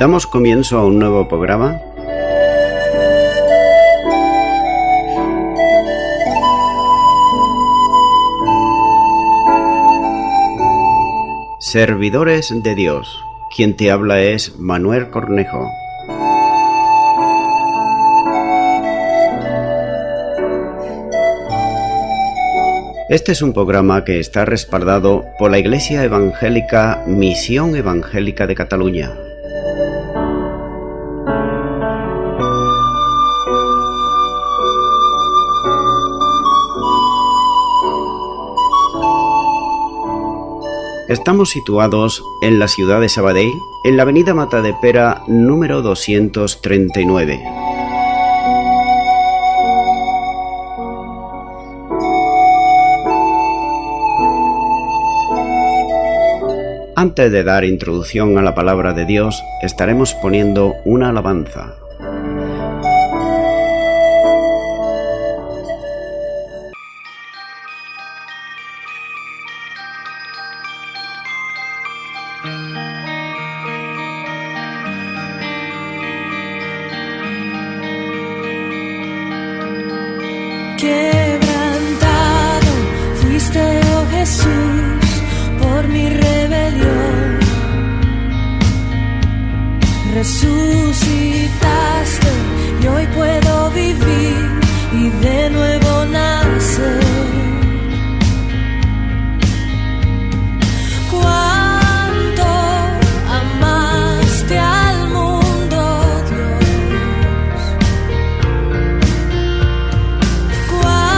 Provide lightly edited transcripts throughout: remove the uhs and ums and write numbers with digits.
Damos comienzo a un nuevo programa. Servidores de Dios. Quien te habla es Manuel Cornejo. Este es un programa que está respaldado por la Iglesia Evangélica Misión Evangélica de Cataluña. Estamos situados en la ciudad de Sabadell, en la avenida Matadepera número 239. Antes de dar introducción a la palabra de Dios, estaremos poniendo una alabanza. Quebrantado fuiste, oh Jesús, por mi rebelión. Resucitaste y hoy puedo vivir y de nuevo nacer. Cuánto amaste al mundo, Dios. Cuánto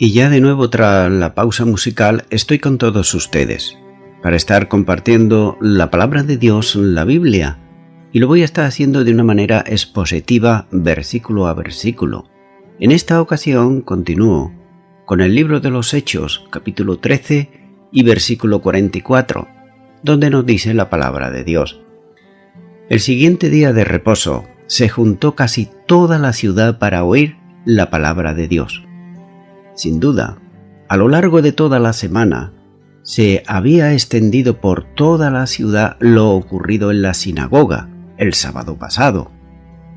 Y ya de nuevo tras la pausa musical estoy con todos ustedes para estar compartiendo la palabra de Dios, la Biblia, y lo voy a estar haciendo de una manera expositiva, versículo a versículo. En esta ocasión continúo con el libro de los Hechos, capítulo 13 y versículo 44, donde nos dice la palabra de Dios. El siguiente día de reposo se juntó casi toda la ciudad para oír la palabra de Dios. Sin duda, a lo largo de toda la semana, se había extendido por toda la ciudad lo ocurrido en la sinagoga el sábado pasado,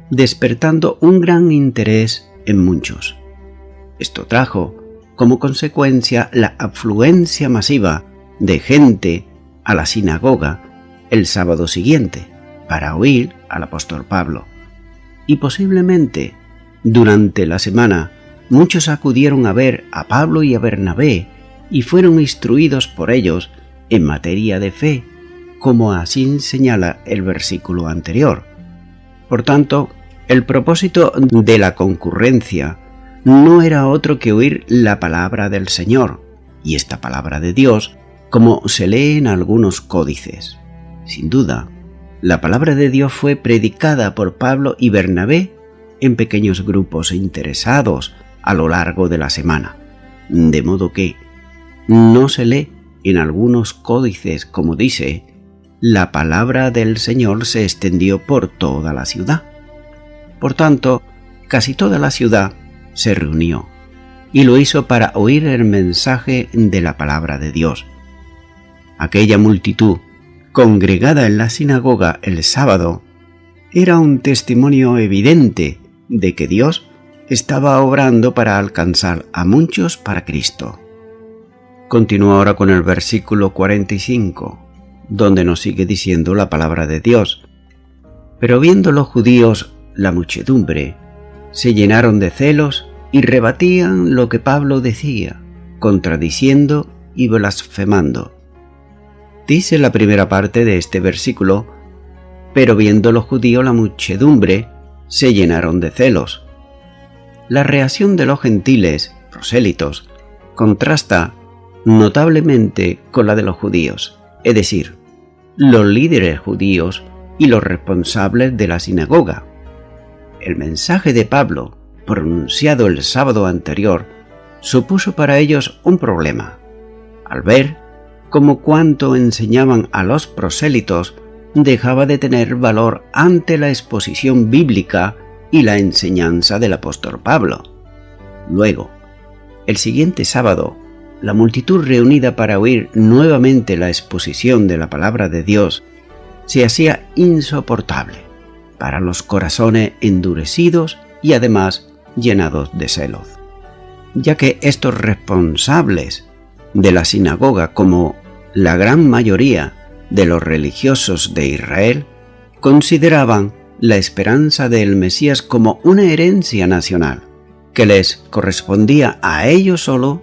despertando un gran interés en muchos. Esto trajo como consecuencia la afluencia masiva de gente a la sinagoga el sábado siguiente para oír al apóstol Pablo. Y posiblemente durante la semana muchos acudieron a ver a Pablo y a Bernabé y fueron instruidos por ellos en materia de fe, como así señala el versículo anterior. Por tanto, el propósito de la concurrencia no era otro que oír la palabra del Señor, y esta palabra de Dios, como se lee en algunos códices. Sin duda, la palabra de Dios fue predicada por Pablo y Bernabé en pequeños grupos interesados a lo largo de la semana, de modo que no se lee en algunos códices, como dice, la palabra del Señor se extendió por toda la ciudad. Por tanto, casi toda la ciudad se reunió y lo hizo para oír el mensaje de la palabra de Dios. Aquella multitud, congregada en la sinagoga el sábado, era un testimonio evidente de que Dios estaba obrando para alcanzar a muchos para Cristo. Continúo ahora con el versículo 45, donde nos sigue diciendo la palabra de Dios. Pero viendo los judíos la muchedumbre, se llenaron de celos y rebatían lo que Pablo decía, contradiciendo y blasfemando. Dice la primera parte de este versículo: pero viendo los judíos la muchedumbre, se llenaron de celos. La reacción de los gentiles, prosélitos, contrasta notablemente con la de los judíos, es decir, los líderes judíos y los responsables de la sinagoga. El mensaje de Pablo, pronunciado el sábado anterior, supuso para ellos un problema, al ver cómo cuanto enseñaban a los prosélitos dejaba de tener valor ante la exposición bíblica y la enseñanza del apóstol Pablo. Luego, el siguiente sábado, la multitud reunida para oír nuevamente la exposición de la palabra de Dios se hacía insoportable para los corazones endurecidos y además llenados de celos, ya que estos responsables de la sinagoga, como la gran mayoría de los religiosos de Israel, consideraban la esperanza del Mesías como una herencia nacional que les correspondía a ellos solo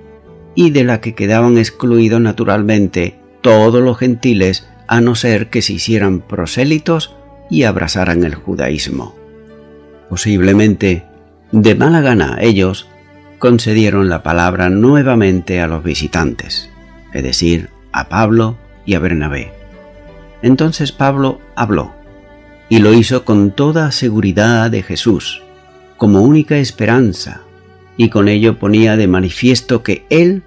y de la que quedaban excluidos naturalmente todos los gentiles, a no ser que se hicieran prosélitos y abrazaran el judaísmo. Posiblemente, de mala gana, ellos concedieron la palabra nuevamente a los visitantes, es decir, a Pablo y a Bernabé. Entonces Pablo habló, y lo hizo con toda seguridad de Jesús, como única esperanza, y con ello ponía de manifiesto que el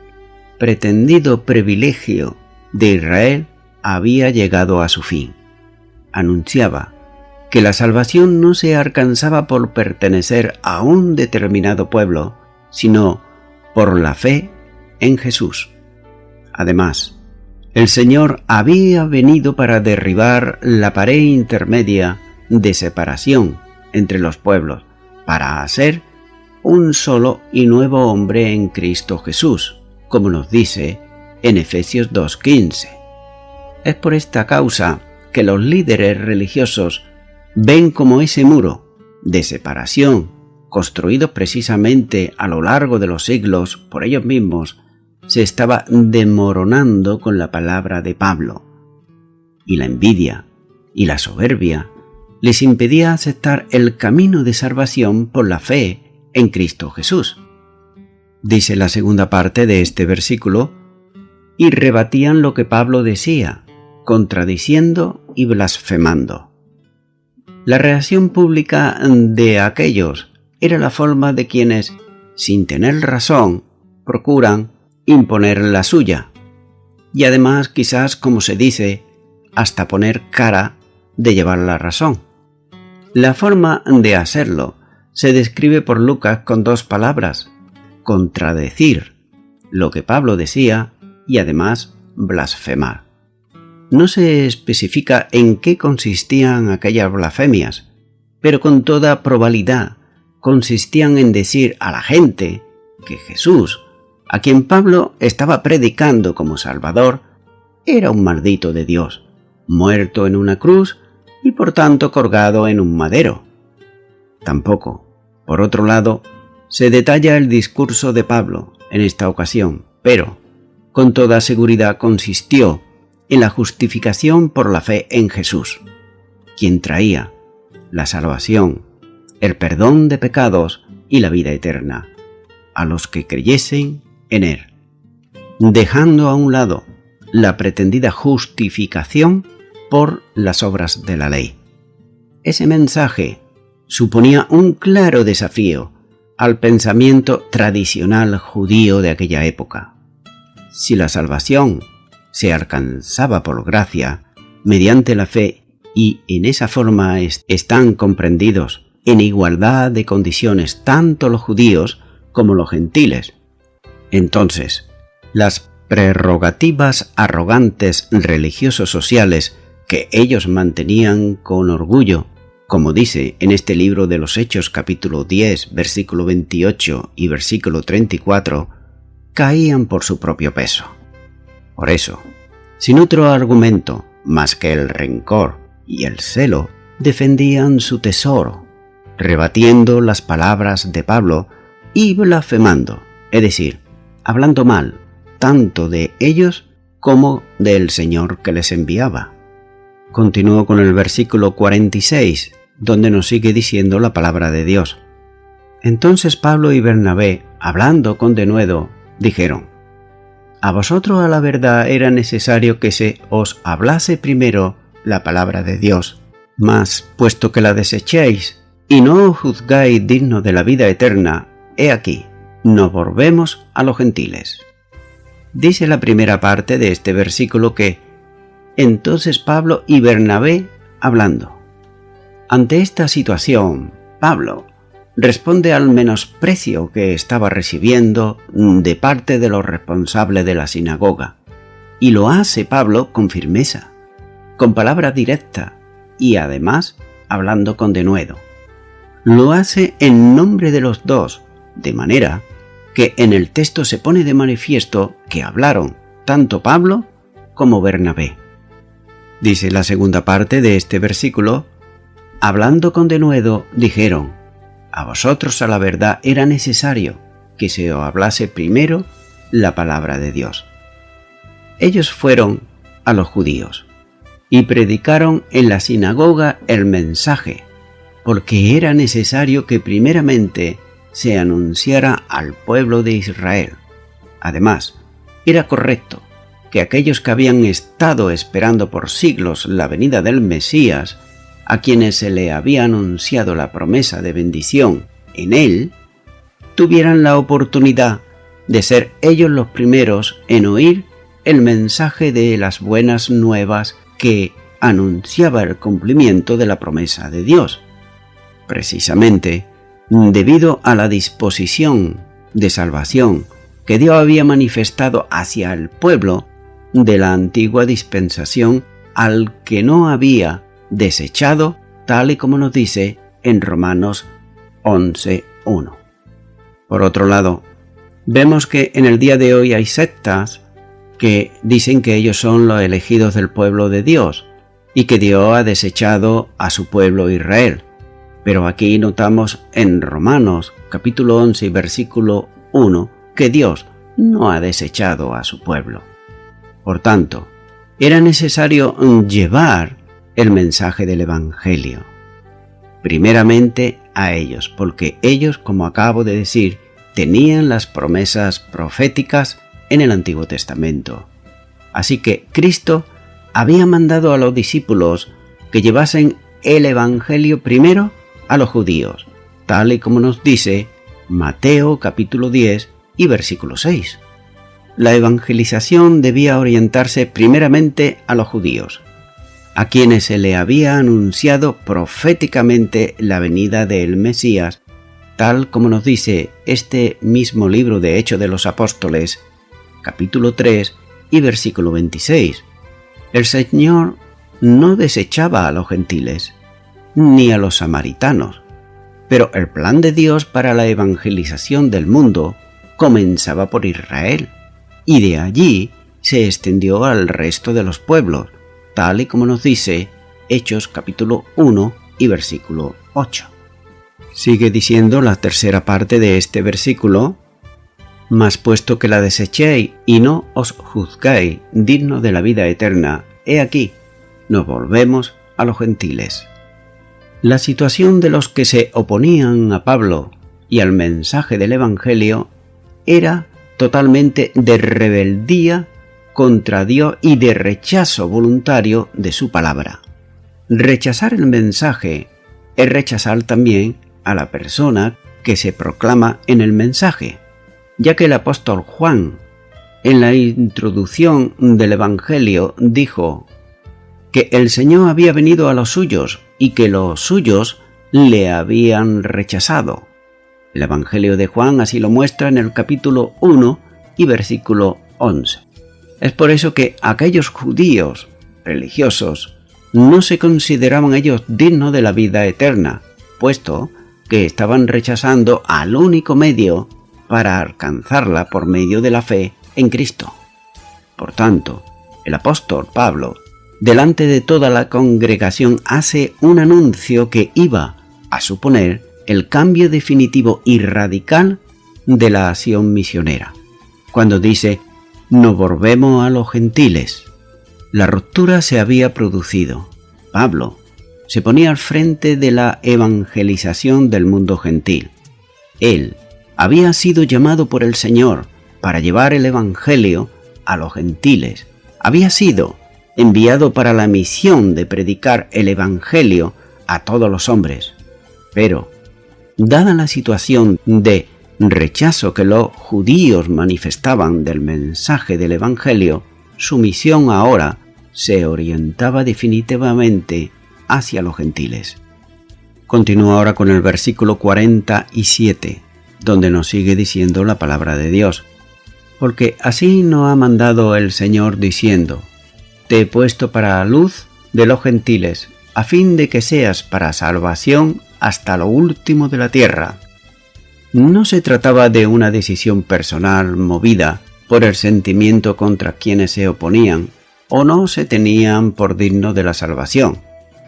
pretendido privilegio de Israel había llegado a su fin. Anunciaba que la salvación no se alcanzaba por pertenecer a un determinado pueblo, sino por la fe en Jesús. Además, el Señor había venido para derribar la pared intermedia de separación entre los pueblos, para hacer un solo y nuevo hombre en Cristo Jesús, como nos dice en Efesios 2:15. Es por esta causa que los líderes religiosos ven como ese muro de separación, construido precisamente a lo largo de los siglos por ellos mismos, se estaba desmoronando con la palabra de Pablo. Y la envidia y la soberbia les impedía aceptar el camino de salvación por la fe en Cristo Jesús. Dice la segunda parte de este versículo, y rebatían lo que Pablo decía, contradiciendo y blasfemando. La reacción pública de aquellos era la forma de quienes, sin tener razón, procuran imponer la suya, y además quizás, como se dice, hasta poner cara de llevar la razón. La forma de hacerlo se describe por Lucas con dos palabras: contradecir lo que Pablo decía y además blasfemar. No se especifica en qué consistían aquellas blasfemias, pero con toda probabilidad consistían en decir a la gente que Jesús, a quien Pablo estaba predicando como Salvador, era un maldito de Dios, muerto en una cruz y por tanto colgado en un madero. Tampoco, por otro lado, se detalla el discurso de Pablo en esta ocasión, pero con toda seguridad consistió en la justificación por la fe en Jesús, quien traía la salvación, el perdón de pecados y la vida eterna a los que creyesen en Él, dejando a un lado la pretendida justificación por las obras de la ley. Ese mensaje suponía un claro desafío al pensamiento tradicional judío de aquella época. Si la salvación se alcanzaba por gracia, mediante la fe, y en esa forma están comprendidos en igualdad de condiciones tanto los judíos como los gentiles, entonces las prerrogativas arrogantes religiosos sociales que ellos mantenían con orgullo, como dice en este libro de los Hechos capítulo 10, versículo 28 y versículo 34, caían por su propio peso. Por eso, sin otro argumento más que el rencor y el celo, defendían su tesoro, rebatiendo las palabras de Pablo y blasfemando, es decir, hablando mal tanto de ellos como del Señor que les enviaba. Continúo con el versículo 46, donde nos sigue diciendo la palabra de Dios. Entonces Pablo y Bernabé, hablando con denuedo, dijeron: a vosotros a la verdad era necesario que se os hablase primero la palabra de Dios, mas puesto que la desechéis y no os juzgáis digno de la vida eterna, he aquí, nos volvemos a los gentiles. Dice la primera parte de este versículo que entonces Pablo y Bernabé hablando. Ante esta situación, Pablo responde al menosprecio que estaba recibiendo de parte de los responsables de la sinagoga, y lo hace Pablo con firmeza, con palabra directa y además hablando con denuedo. Lo hace en nombre de los dos, de manera que en el texto se pone de manifiesto que hablaron tanto Pablo como Bernabé. Dice la segunda parte de este versículo: hablando con denuedo dijeron: a vosotros a la verdad era necesario que se os hablase primero la palabra de Dios. Ellos fueron a los judíos y predicaron en la sinagoga el mensaje, porque era necesario que primeramente se anunciara al pueblo de Israel. Además, era correcto que aquellos que habían estado esperando por siglos la venida del Mesías, a quienes se le había anunciado la promesa de bendición en él, tuvieran la oportunidad de ser ellos los primeros en oír el mensaje de las buenas nuevas que anunciaba el cumplimiento de la promesa de Dios. Precisamente, debido a la disposición de salvación que Dios había manifestado hacia el pueblo de la antigua dispensación, al que no había desechado, tal y como nos dice en Romanos 11:1. Por otro lado, vemos que en el día de hoy hay sectas que dicen que ellos son los elegidos del pueblo de Dios y que Dios ha desechado a su pueblo Israel. Pero aquí notamos en Romanos capítulo 11 y versículo 1 que Dios no ha desechado a su pueblo. Por tanto, era necesario llevar el mensaje del Evangelio primeramente a ellos, porque ellos, como acabo de decir, tenían las promesas proféticas en el Antiguo Testamento. Así que Cristo había mandado a los discípulos que llevasen el Evangelio primero a los judíos, tal y como nos dice Mateo capítulo 10 y versículo 6. La evangelización debía orientarse primeramente a los judíos, a quienes se le había anunciado proféticamente la venida del Mesías, tal como nos dice este mismo libro de Hechos de los Apóstoles, capítulo 3 y versículo 26. El Señor no desechaba a los gentiles, ni a los samaritanos, pero el plan de Dios para la evangelización del mundo comenzaba por Israel, y de allí se extendió al resto de los pueblos, tal y como nos dice Hechos capítulo 1 y versículo 8. Sigue diciendo la tercera parte de este versículo: mas puesto que la desechéis y no os juzgáis digno de la vida eterna, he aquí, nos volvemos a los gentiles. La situación de los que se oponían a Pablo y al mensaje del Evangelio era totalmente de rebeldía contra Dios y de rechazo voluntario de su palabra. Rechazar el mensaje es rechazar también a la persona que se proclama en el mensaje, ya que el apóstol Juan, en la introducción del Evangelio, dijo que el Señor había venido a los suyos y que los suyos le habían rechazado. El Evangelio de Juan así lo muestra en el capítulo 1 y versículo 11. Es por eso que aquellos judíos religiosos no se consideraban ellos dignos de la vida eterna, puesto que estaban rechazando al único medio para alcanzarla por medio de la fe en Cristo. Por tanto, el apóstol Pablo, delante de toda la congregación, hace un anuncio que iba a suponer el cambio definitivo y radical de la acción misionera. Cuando dice, nos volvemos a los gentiles, la ruptura se había producido. Pablo se ponía al frente de la evangelización del mundo gentil. Él había sido llamado por el Señor para llevar el Evangelio a los gentiles. Había sido enviado para la misión de predicar el Evangelio a todos los hombres. Pero, dada la situación de rechazo que los judíos manifestaban del mensaje del Evangelio, su misión ahora se orientaba definitivamente hacia los gentiles. Continúa ahora con el versículo 47, donde nos sigue diciendo la palabra de Dios. Porque así nos ha mandado el Señor diciendo, te he puesto para luz de los gentiles, a fin de que seas para salvación hasta lo último de la tierra. No se trataba de una decisión personal movida por el sentimiento contra quienes se oponían o no se tenían por dignos de la salvación,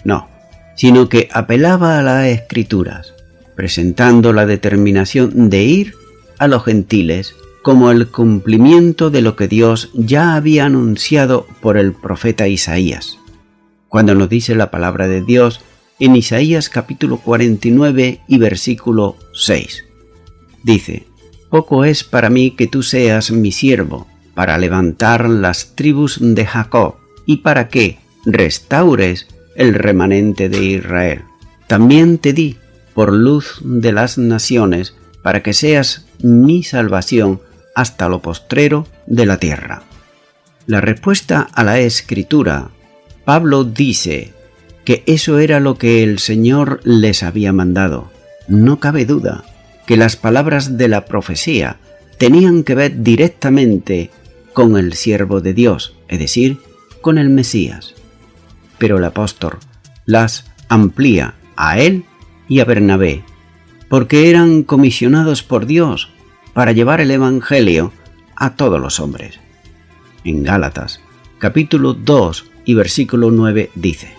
no, sino que apelaba a las Escrituras, presentando la determinación de ir a los gentiles como el cumplimiento de lo que Dios ya había anunciado por el profeta Isaías. Cuando nos dice la palabra de Dios en Isaías capítulo 49 y versículo 6. Dice, poco es para mí que tú seas mi siervo, para levantar las tribus de Jacob y para que restaures el remanente de Israel. También te di por luz de las naciones, para que seas mi salvación hasta lo postrero de la tierra. La respuesta a la Escritura, Pablo dice que eso era lo que el Señor les había mandado. No cabe duda que las palabras de la profecía tenían que ver directamente con el siervo de Dios, es decir, con el Mesías. Pero el apóstol las amplía a él y a Bernabé, porque eran comisionados por Dios para llevar el Evangelio a todos los hombres. En Gálatas, capítulo 2 y versículo 9 dice,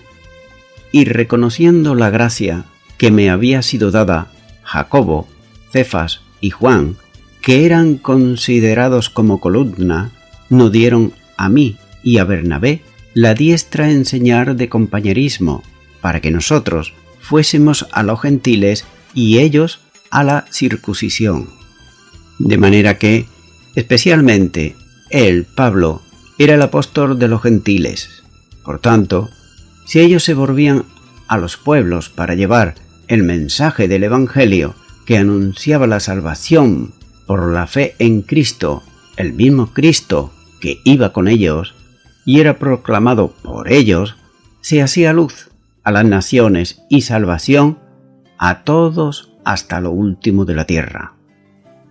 y reconociendo la gracia que me había sido dada, Jacobo, Cefas y Juan, que eran considerados como columna, nos dieron a mí y a Bernabé la diestra enseñar de compañerismo, para que nosotros fuésemos a los gentiles y ellos a la circuncisión. De manera que, especialmente, él, Pablo, era el apóstol de los gentiles. Por tanto, si ellos se volvían a los pueblos para llevar el mensaje del Evangelio que anunciaba la salvación por la fe en Cristo, el mismo Cristo que iba con ellos y era proclamado por ellos, se hacía luz a las naciones y salvación a todos hasta lo último de la tierra.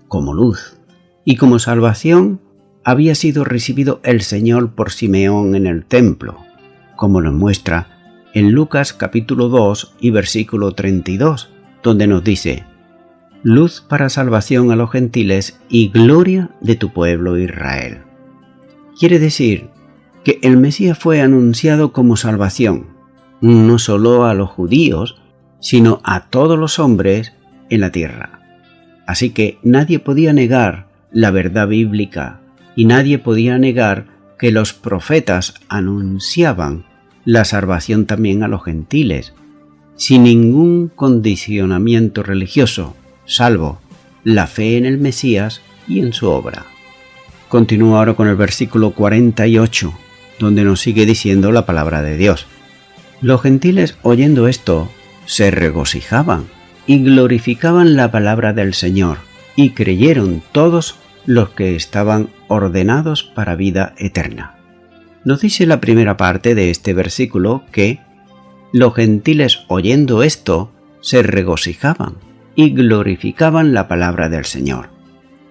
Como luz y como salvación había sido recibido el Señor por Simeón en el templo, como nos muestra en Lucas capítulo 2 y versículo 32, donde nos dice: luz para salvación a los gentiles y gloria de tu pueblo Israel. Quiere decir que el Mesías fue anunciado como salvación, no solo a los judíos, sino a todos los hombres en la tierra. Así que nadie podía negar la verdad bíblica y nadie podía negar que los profetas anunciaban la salvación también a los gentiles, sin ningún condicionamiento religioso, salvo la fe en el Mesías y en su obra. Continúo ahora con el versículo 48, donde nos sigue diciendo la palabra de Dios. Los gentiles, oyendo esto, se regocijaban y glorificaban la palabra del Señor, y creyeron todos los que estaban ordenados para vida eterna. Nos dice la primera parte de este versículo que los gentiles, oyendo esto, se regocijaban y glorificaban la palabra del Señor,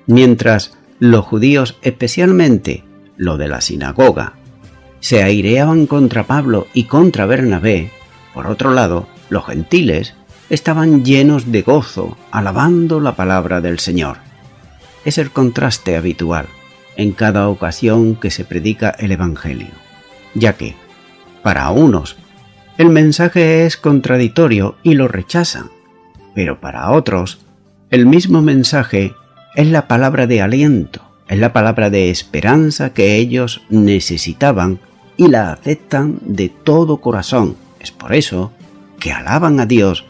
mientras los judíos, especialmente los de la sinagoga, se aireaban contra Pablo y contra Bernabé. Por otro lado, los gentiles estaban llenos de gozo, alabando la palabra del Señor. Es el contraste habitual en cada ocasión que se predica el Evangelio, ya que, para unos, el mensaje es contradictorio y lo rechazan, pero para otros, el mismo mensaje es la palabra de aliento, es la palabra de esperanza que ellos necesitaban y la aceptan de todo corazón. Es por eso que alaban a Dios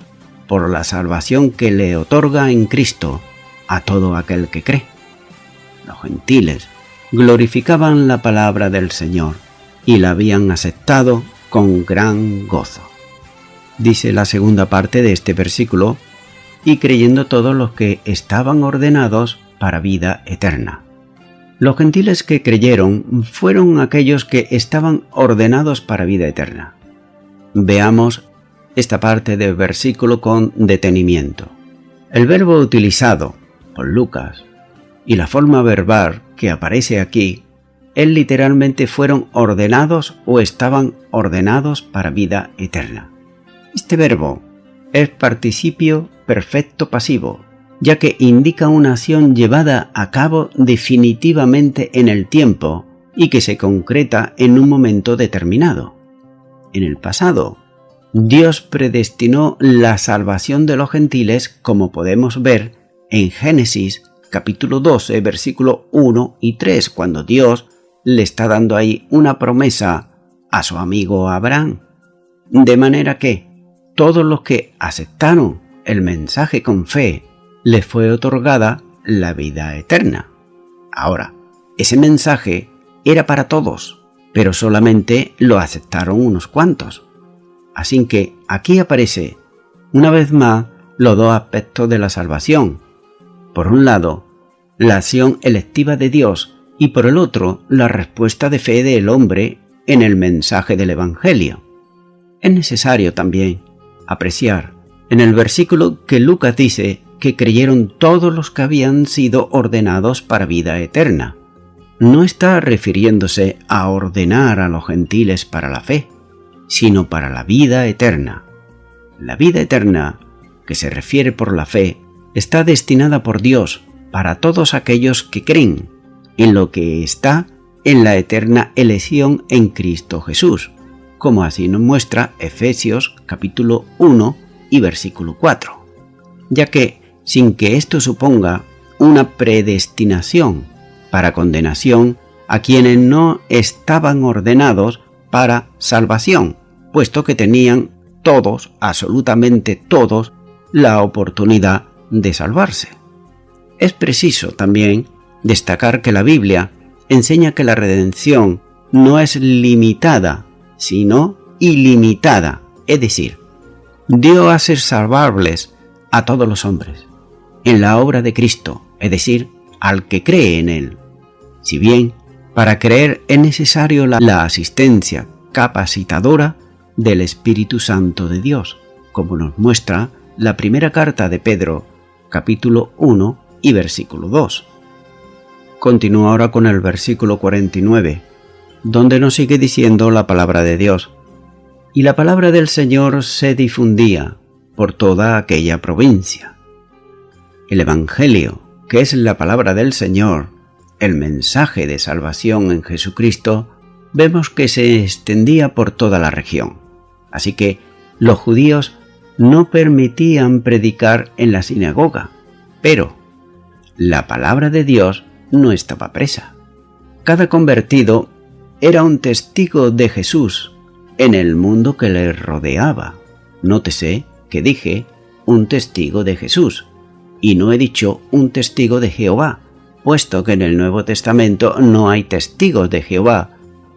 por la salvación que le otorga en Cristo a todo aquel que cree. Los gentiles glorificaban la palabra del Señor y la habían aceptado con gran gozo. Dice la segunda parte de este versículo: y creyendo todos los que estaban ordenados para vida eterna. Los gentiles que creyeron fueron aquellos que estaban ordenados para vida eterna. Veamos esta parte del versículo con detenimiento. El verbo utilizado por Lucas y la forma verbal que aparece aquí es literalmente fueron ordenados o estaban ordenados para vida eterna. Este verbo es participio perfecto pasivo, ya que indica una acción llevada a cabo definitivamente en el tiempo y que se concreta en un momento determinado. En el pasado, Dios predestinó la salvación de los gentiles, como podemos ver en Génesis capítulo 12, versículo 1 y 3, cuando Dios le está dando ahí una promesa a su amigo Abraham. De manera que todos los que aceptaron el mensaje con fe, les fue otorgada la vida eterna. Ahora, ese mensaje era para todos, pero solamente lo aceptaron unos cuantos. Así que aquí aparece, una vez más, los dos aspectos de la salvación. Por un lado, la acción electiva de Dios y por el otro, la respuesta de fe del hombre en el mensaje del Evangelio. Es necesario también apreciar en el versículo que Lucas dice que creyeron todos los que habían sido ordenados para vida eterna. No está refiriéndose a ordenar a los gentiles para la fe, sino para la vida eterna. La vida eterna, que se refiere por la fe, está destinada por Dios para todos aquellos que creen en lo que está en la eterna elección en Cristo Jesús, como así nos muestra Efesios capítulo 1 y versículo 4, ya que sin que esto suponga una predestinación para condenación a quienes no estaban ordenados para salvación, puesto que tenían todos, absolutamente todos, la oportunidad de salvarse. Es preciso también destacar que la Biblia enseña que la redención no es limitada, sino ilimitada, es decir, Dios hace salvables a todos los hombres en la obra de Cristo, es decir, al que cree en Él. Si bien para creer es necesario la asistencia capacitadora del Espíritu Santo de Dios, como nos muestra la primera carta de Pedro, capítulo 1 y versículo 2. Continúa ahora con el versículo 49, donde nos sigue diciendo la palabra de Dios. Y la palabra del Señor se difundía por toda aquella provincia. El Evangelio, que es la palabra del Señor, el mensaje de salvación en Jesucristo, vemos que se extendía por toda la región. Así que los judíos no permitían predicar en la sinagoga, pero la palabra de Dios no estaba presa. Cada convertido era un testigo de Jesús en el mundo que le rodeaba. Nótese que dije un testigo de Jesús y no he dicho un testigo de Jehová, puesto que en el Nuevo Testamento no hay testigos de Jehová,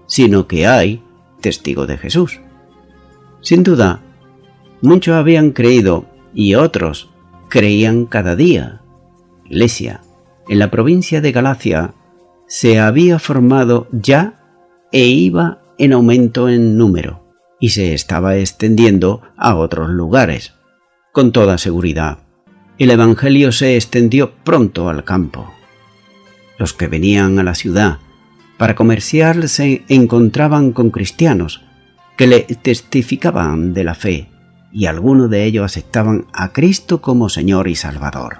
sino que hay testigos de Jesús. Sin duda, muchos habían creído y otros creían cada día. Iglesia, en la provincia de Galacia se había formado ya e iba en aumento en número y se estaba extendiendo a otros lugares. Con toda seguridad, el Evangelio se extendió pronto al campo. Los que venían a la ciudad para comerciar se encontraban con cristianos que le testificaban de la fe y algunos de ellos aceptaban a Cristo como Señor y Salvador.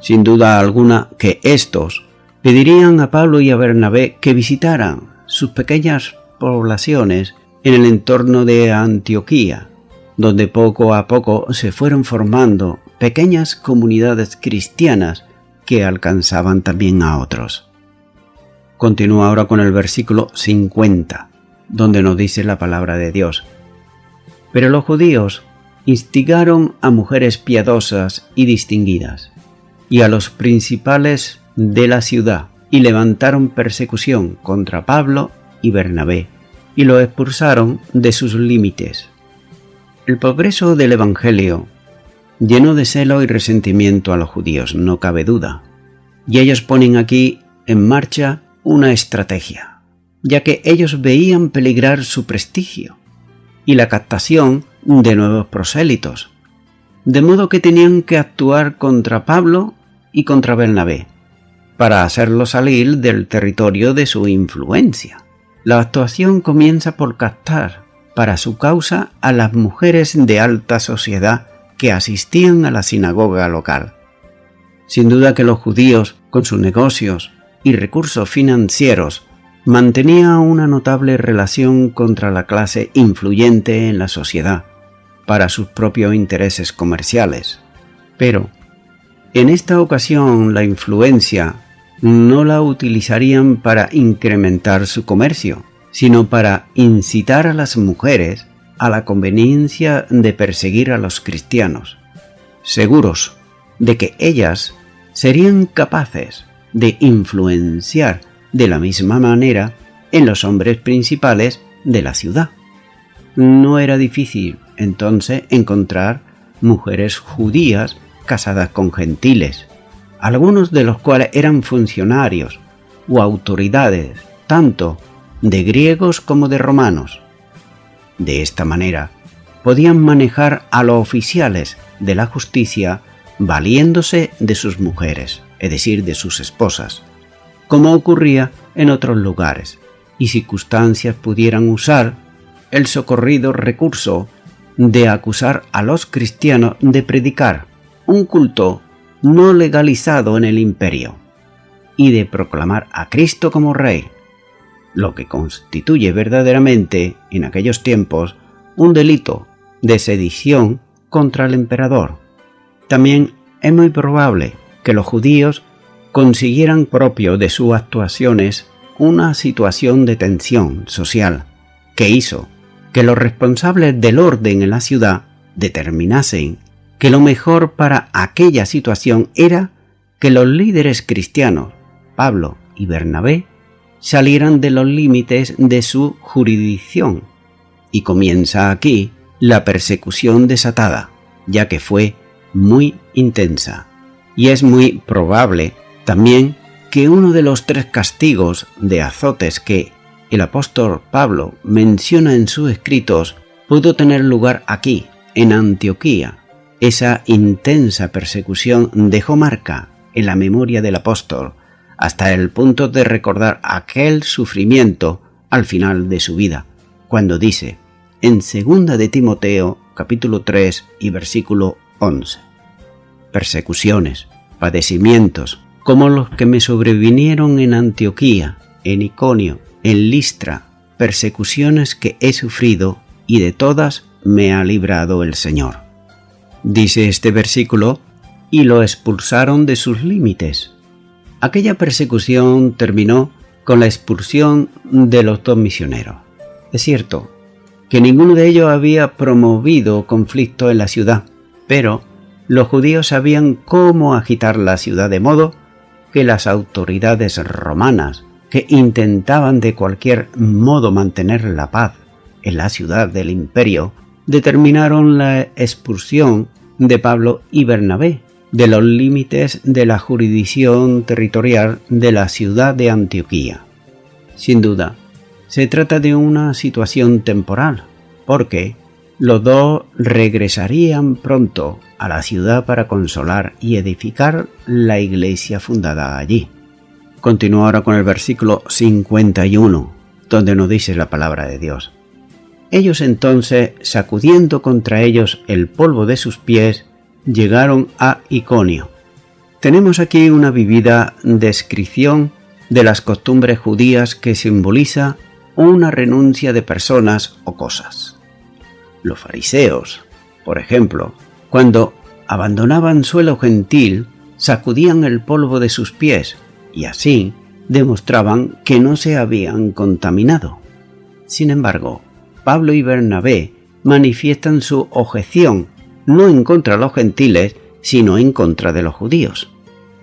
Sin duda alguna que estos pedirían a Pablo y a Bernabé que visitaran sus pequeñas poblaciones en el entorno de Antioquía, donde poco a poco se fueron formando pequeñas comunidades cristianas que alcanzaban también a otros. Continúa ahora con el versículo 50, donde nos dice la palabra de Dios. Pero los judíos instigaron a mujeres piadosas y distinguidas, y a los principales de la ciudad, y levantaron persecución contra Pablo y Bernabé, y los expulsaron de sus límites. El progreso del Evangelio llenó de celo y resentimiento a los judíos, no cabe duda, y ellos ponen aquí en marcha una estrategia, ya que ellos veían peligrar su prestigio y la captación de nuevos prosélitos, de modo que tenían que actuar contra Pablo y contra Bernabé, para hacerlos salir del territorio de su influencia. La actuación comienza por captar para su causa a las mujeres de alta sociedad que asistían a la sinagoga local. Sin duda que los judíos, con sus negocios y recursos financieros, mantenían una notable relación contra la clase influyente en la sociedad, para sus propios intereses comerciales. Pero, en esta ocasión, la influencia no la utilizarían para incrementar su comercio, sino para incitar a las mujeres a la conveniencia de perseguir a los cristianos, seguros de que ellas serían capaces de influenciar de la misma manera en los hombres principales de la ciudad. No era difícil entonces encontrar mujeres judías casadas con gentiles, algunos de los cuales eran funcionarios o autoridades tanto de griegos como de romanos. De esta manera podían manejar a los oficiales de la justicia valiéndose de sus mujeres, es decir, de sus esposas, como ocurría en otros lugares, y circunstancias pudieran usar el socorrido recurso de acusar a los cristianos de predicar un culto no legalizado en el imperio y de proclamar a Cristo como Rey, lo que constituye verdaderamente en aquellos tiempos un delito de sedición contra el emperador. También es muy probable que los judíos consiguieran propio de sus actuaciones una situación de tensión social que hizo que los responsables del orden en la ciudad determinasen que lo mejor para aquella situación era que los líderes cristianos, Pablo y Bernabé, salieran de los límites de su jurisdicción, y comienza aquí la persecución desatada, ya que fue muy intensa. Y es muy probable también que uno de los 3 castigos de azotes que el apóstol Pablo menciona en sus escritos pudo tener lugar aquí, en Antioquía. Esa intensa persecución dejó marca en la memoria del apóstol hasta el punto de recordar aquel sufrimiento al final de su vida, cuando dice en 2 de Timoteo capítulo 3 y versículo 11: persecuciones, padecimientos, como los que me sobrevinieron en Antioquía, en Iconio, en Listra, persecuciones que he sufrido, y de todas me ha librado el Señor. Dice este versículo, y lo expulsaron de sus límites. Aquella persecución terminó con la expulsión de los 2 misioneros. Es cierto que ninguno de ellos había promovido conflicto en la ciudad, pero los judíos sabían cómo agitar la ciudad de modo que las autoridades romanas, que intentaban de cualquier modo mantener la paz en la ciudad del imperio, determinaron la expulsión de Pablo y Bernabé de los límites de la jurisdicción territorial de la ciudad de Antioquía. Sin duda, se trata de una situación temporal, porque los 2 regresarían pronto a la ciudad para consolar y edificar la iglesia fundada allí. Continúo ahora con el versículo 51, donde nos dice la palabra de Dios: ellos entonces, sacudiendo contra ellos el polvo de sus pies, llegaron a Iconio. Tenemos aquí una vivida descripción de las costumbres judías que simboliza una renuncia de personas o cosas. Los fariseos, por ejemplo, cuando abandonaban suelo gentil, sacudían el polvo de sus pies y así demostraban que no se habían contaminado. Sin embargo, Pablo y Bernabé manifiestan su objeción no en contra de los gentiles, sino en contra de los judíos.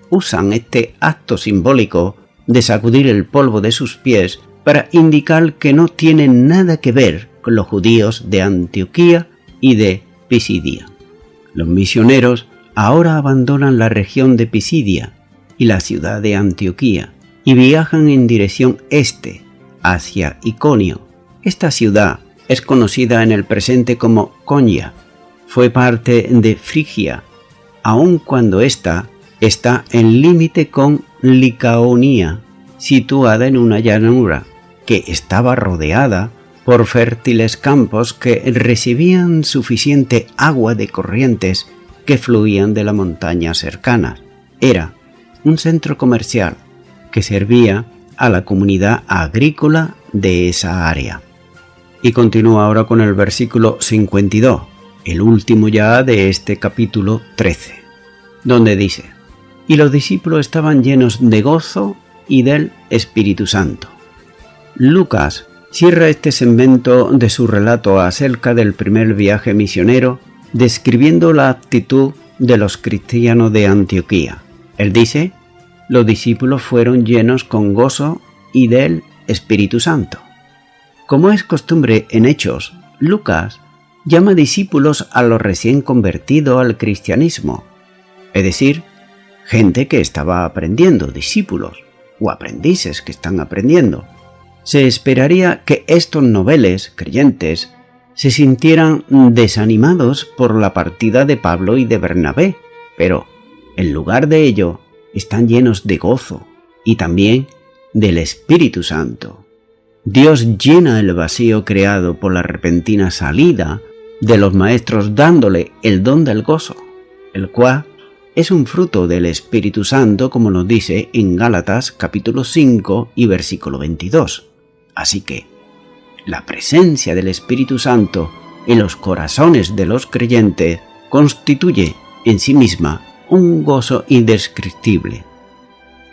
Usan este acto simbólico de sacudir el polvo de sus pies para indicar que no tienen nada que ver con los judíos de Antioquía y de Pisidia. Los misioneros ahora abandonan la región de Pisidia y la ciudad de Antioquía y viajan en dirección este, hacia Iconio. Esta ciudad es conocida en el presente como Konya. Fue parte de Frigia, aun cuando ésta está en límite con Licaonia, situada en una llanura que estaba rodeada por fértiles campos que recibían suficiente agua de corrientes que fluían de las montañas cercanas. Era un centro comercial que servía a la comunidad agrícola de esa área. Y continúa ahora con el versículo 52, el último ya de este capítulo 13, donde dice: y los discípulos estaban llenos de gozo y del Espíritu Santo. Lucas cierra este segmento de su relato acerca del primer viaje misionero describiendo la actitud de los cristianos de Antioquía. Él dice: los discípulos fueron llenos con gozo y del Espíritu Santo. Como es costumbre en Hechos, Lucas llama discípulos a los recién convertidos al cristianismo, es decir, gente que estaba aprendiendo, discípulos o aprendices que están aprendiendo. Se esperaría que estos noveles creyentes se sintieran desanimados por la partida de Pablo y de Bernabé, pero en lugar de ello están llenos de gozo y también del Espíritu Santo. Dios llena el vacío creado por la repentina salida de los maestros dándole el don del gozo, el cual es un fruto del Espíritu Santo, como nos dice en Gálatas capítulo 5 y versículo 22. Así que la presencia del Espíritu Santo en los corazones de los creyentes constituye en sí misma un gozo indescriptible.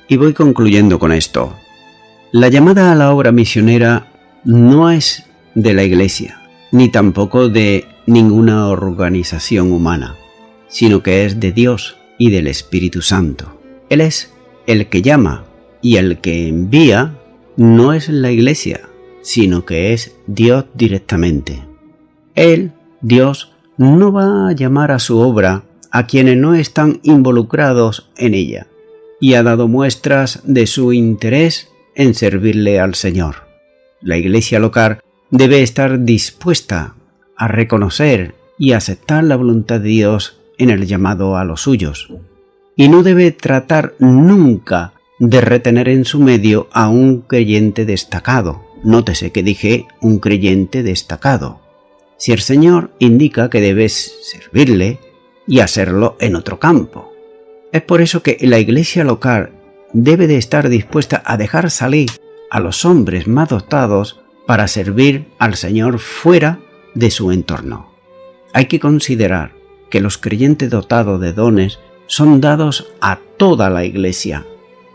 Y voy concluyendo con esto. La llamada a la obra misionera no es de la Iglesia, ni tampoco de ninguna organización humana, sino que es de Dios y del Espíritu Santo. Él es el que llama, y el que envía no es la Iglesia, sino que es Dios directamente. Él, Dios, no va a llamar a su obra a quienes no están involucrados en ella, y ha dado muestras de su interés en servirle al Señor. La Iglesia local debe estar dispuesta a reconocer y aceptar la voluntad de Dios en el llamado a los suyos, y no debe tratar nunca de retener en su medio a un creyente destacado. Nótese que dije un creyente destacado. Si el Señor indica que debes servirle y hacerlo en otro campo. Es por eso que la Iglesia local debe de estar dispuesta a dejar salir a los hombres más dotados para servir al Señor fuera de su entorno. Hay que considerar que los creyentes dotados de dones son dados a toda la Iglesia,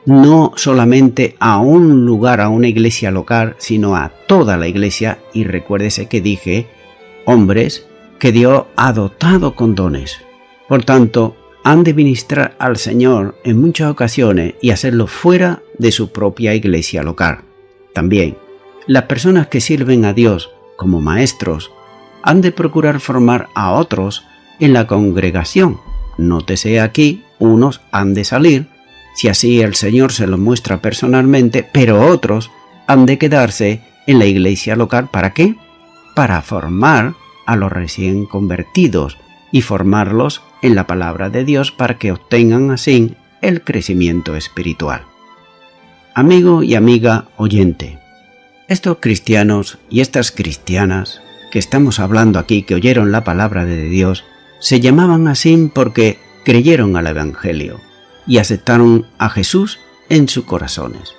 no solamente a un lugar, a una iglesia local, sino a toda la Iglesia. Y recuérdese que dije hombres que Dios ha dotado con dones. Por tanto, han de ministrar al Señor en muchas ocasiones y hacerlo fuera de su propia iglesia local. También, las personas que sirven a Dios como maestros han de procurar formar a otros en la congregación. Nótese aquí, unos han de salir, si así el Señor se los muestra personalmente, pero otros han de quedarse en la iglesia local. ¿Para qué? Para formar a los recién convertidos y formarlos en la palabra de Dios para que obtengan así el crecimiento espiritual. Amigo y amiga oyente, estos cristianos y estas cristianas que estamos hablando aquí, que oyeron la palabra de Dios, se llamaban así porque creyeron al Evangelio y aceptaron a Jesús en sus corazones.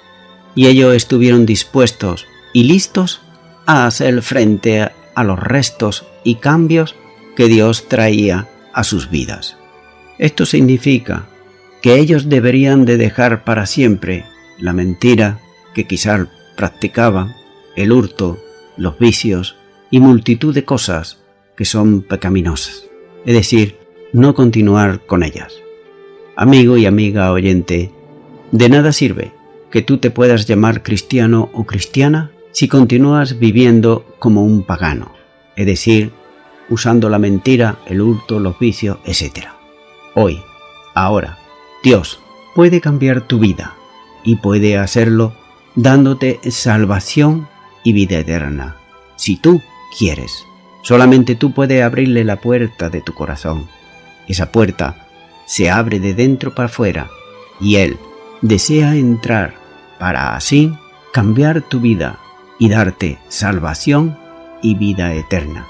Y ellos estuvieron dispuestos y listos a hacer frente a los restos y cambios que Dios traía a sus vidas. Esto significa que ellos deberían de dejar para siempre la mentira que quizás practicaban, el hurto, los vicios y multitud de cosas que son pecaminosas, es decir, no continuar con ellas. Amigo y amiga oyente, de nada sirve que tú te puedas llamar cristiano o cristiana si continúas viviendo como un pagano, es decir, usando la mentira, el hurto, los vicios, etc. Hoy, ahora, Dios puede cambiar tu vida y puede hacerlo dándote salvación y vida eterna. Si tú quieres, solamente tú puedes abrirle la puerta de tu corazón. Esa puerta se abre de dentro para afuera y Él desea entrar para así cambiar tu vida y darte salvación y vida eterna.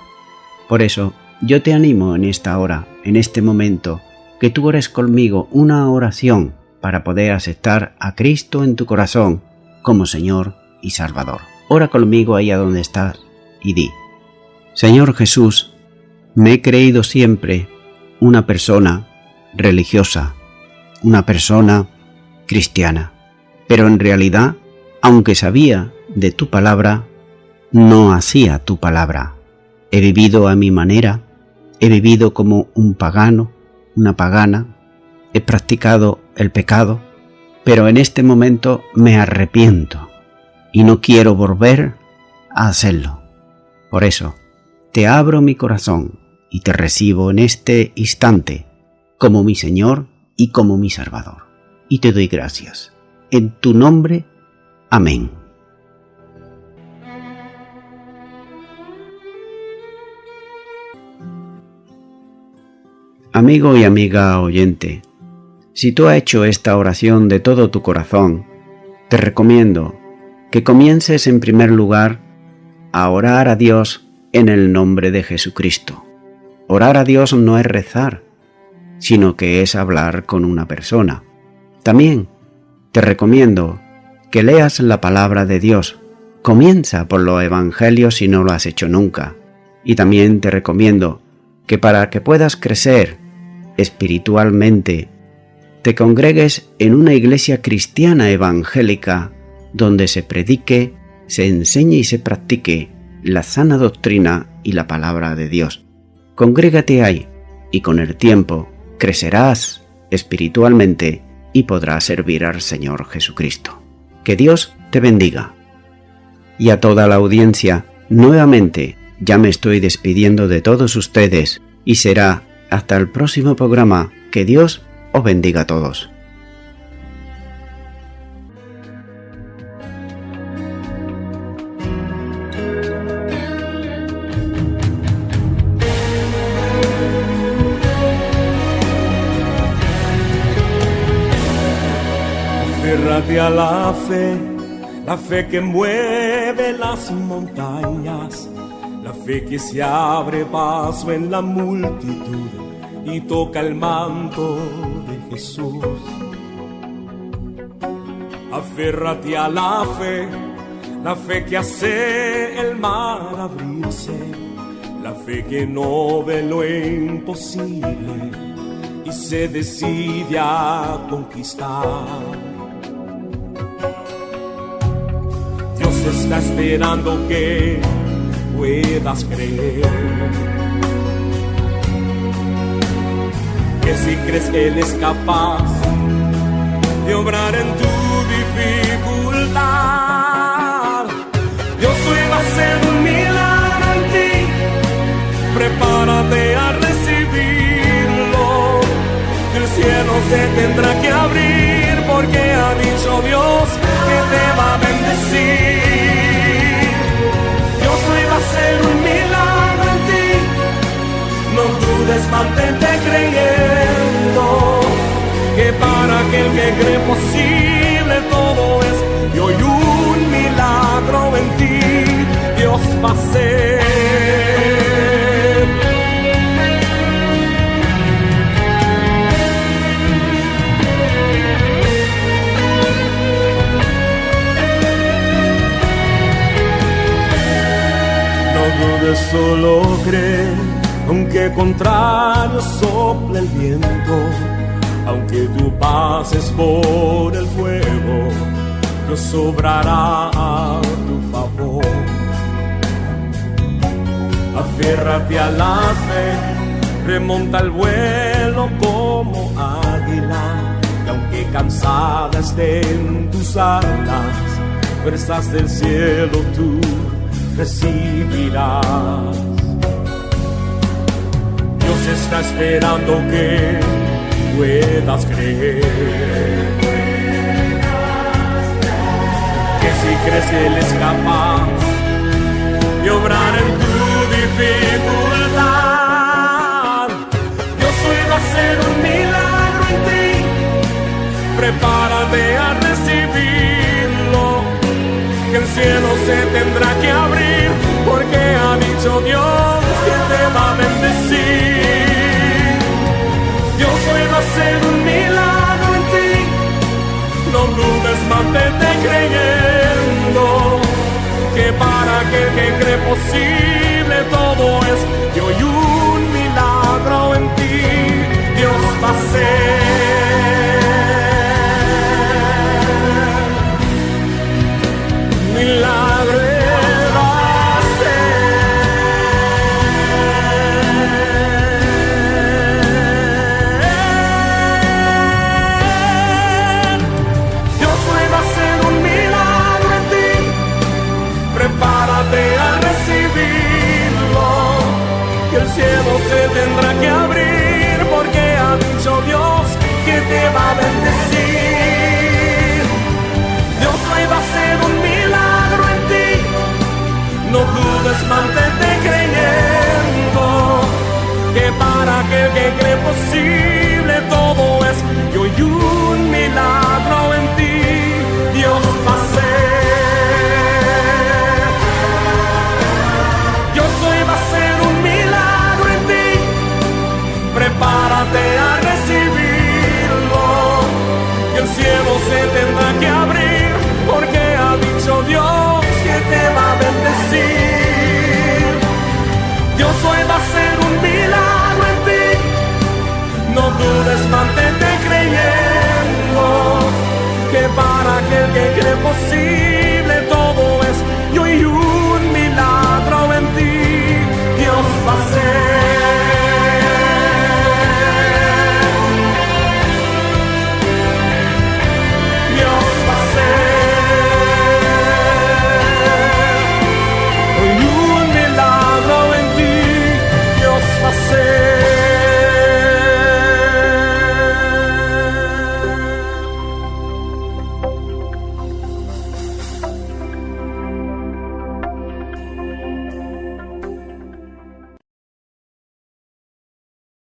Por eso, yo te animo en esta hora, en este momento, que tú ores conmigo una oración para poder aceptar a Cristo en tu corazón como Señor y Salvador. Ora conmigo ahí a donde estás y di: Señor Jesús, me he creído siempre una persona religiosa, una persona cristiana, pero en realidad, aunque sabía de tu palabra, no hacía tu palabra. He vivido a mi manera, he vivido como un pagano, una pagana, he practicado el pecado, pero en este momento me arrepiento y no quiero volver a hacerlo. Por eso, te abro mi corazón y te recibo en este instante como mi Señor y como mi Salvador. Y te doy gracias. En tu nombre, amén. Amigo y amiga oyente, si tú has hecho esta oración de todo tu corazón, te recomiendo que comiences en primer lugar a orar a Dios en el nombre de Jesucristo. Orar a Dios no es rezar, sino que es hablar con una persona. También te recomiendo que leas la palabra de Dios. Comienza por los evangelios si no lo has hecho nunca. Y también te recomiendo que para que puedas crecer espiritualmente, te congregues en una iglesia cristiana evangélica donde se predique, se enseñe y se practique la sana doctrina y la palabra de Dios. Congrégate ahí y con el tiempo crecerás espiritualmente y podrás servir al Señor Jesucristo. Que Dios te bendiga. Y a toda la audiencia, nuevamente, ya me estoy despidiendo de todos ustedes y será hasta el próximo programa. Que Dios os bendiga a todos. Aférrate a la fe que mueve las montañas, la fe que se abre paso en la multitud y toca el manto de Jesús. Aférrate a la fe que hace el mar abrirse, la fe que no ve lo imposible y se decide a conquistar. Dios está esperando que puedas creer, que si crees que Él es capaz de obrar en tu dificultad, Dios hoy va a hacer un milagro en ti. Prepárate a recibirlo, que el cielo se tendrá que abrir, porque ha dicho Dios que te va a bendecir. Dios hoy va a hacer un milagro en ti. No dudes, mantente creyendo, que para aquel que cree posible todo es. Y hoy un milagro en ti Dios va a hacer. No dudes, solo cree, aunque contrario sople el viento, aunque tú pases por el fuego, Dios obrará a tu favor. Aférrate a la fe, remonta el vuelo como águila, y aunque cansada estén tus alas, fuerzas del cielo tú recibirás. Dios está esperando que puedas creer, que si crees que Él es capaz de obrar en tu dificultad, Dios hoy va a hacer un milagro en ti. Prepárate a recibirlo, que el cielo se tendrá que abrir, porque ha dicho Dios que te va a bendecir. Dios hoy va a hacer un milagro en ti. No dudes, mantente creyendo, que para aquel que cree posible todo es. Y hoy un milagro en ti Dios va a hacer. Milagro va a hacer. Dios hoy va a hacer un milagro en ti. Prepárate a recibirlo, que el cielo se tendrá que abrir, porque ha dicho Dios que te va a bendecir. Dios hoy va a hacer un milagro en ti. No dudes, mantente